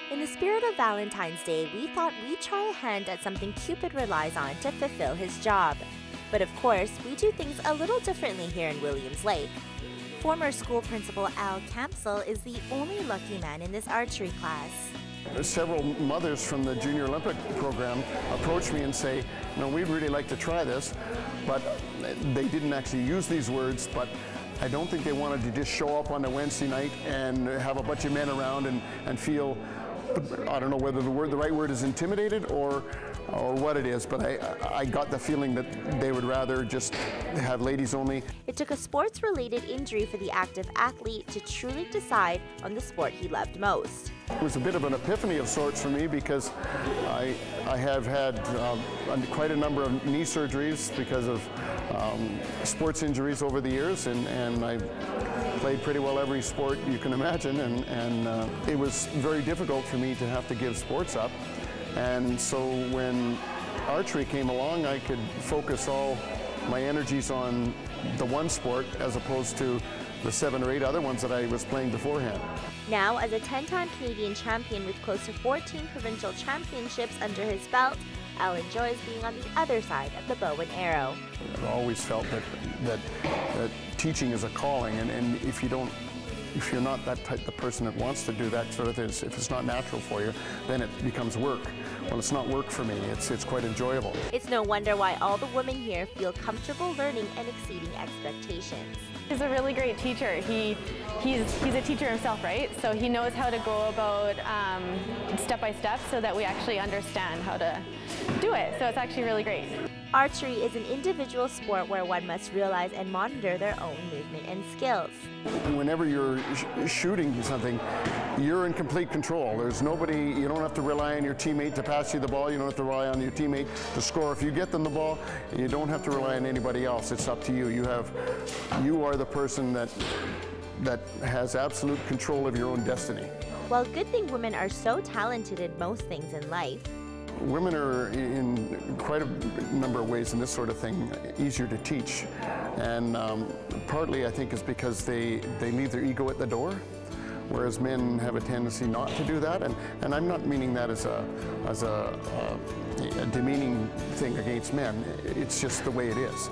In the spirit of Valentine's Day, we thought we'd try a hand at something Cupid relies on to fulfill his job. But of course, we do things a little differently here in Williams Lake. Former school principal Al Campsell is the only lucky man in this archery class. Several mothers from the Junior Olympic program approached me and say, we'd really like to try this, but they didn't actually use these words, but I don't think they wanted to just show up on a Wednesday night and have a bunch of men around and feel, I don't know whether the right word is intimidated or what it is, but I got the feeling that they would rather just have ladies only. It took a sports-related injury for the active athlete to truly decide on the sport he loved most. It was a bit of an epiphany of sorts for me because I have had quite a number of knee surgeries because of sports injuries over the years, and I played pretty well every sport you can imagine, and it was very difficult for me to have to give sports up. And so when archery came along, I could focus all my energies on the one sport as opposed to the 7 or 8 other ones that I was playing beforehand. Now, as a 10-time Canadian champion with close to 14 provincial championships under his belt, Al enjoys being on the other side of the bow and arrow. I've always felt that teaching is a calling, and if you're not that type of person that wants to do that sort of thing, if it's not natural for you, then it becomes work. Well, it's not work for me. It's quite enjoyable. It's no wonder why all the women here feel comfortable learning and exceeding expectations. He's a really great teacher. He's a teacher himself, right? So he knows how to go about step by step so that we actually understand how to do it. So it's actually really great. Archery is an individual sport where one must realize and monitor their own movement and skills. Whenever you're shooting something, you're in complete control. There's nobody, you don't have to rely on your teammate to pass you the ball, you don't have to rely on your teammate to score. If you get them the ball, you don't have to rely on anybody else. It's up to you. You are the person that has absolute control of your own destiny. While good thing women are so talented in most things in life, women are in quite a number of ways in this sort of thing easier to teach, and partly I think is because they leave their ego at the door, whereas men have a tendency not to do that, and I'm not meaning that as a demeaning thing against men. It's just the way it is.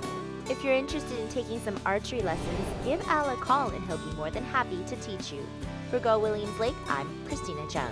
If you're interested in taking some archery lessons, give Al a call and he'll be more than happy to teach you. For Go Williams Lake, I'm Christina Chung.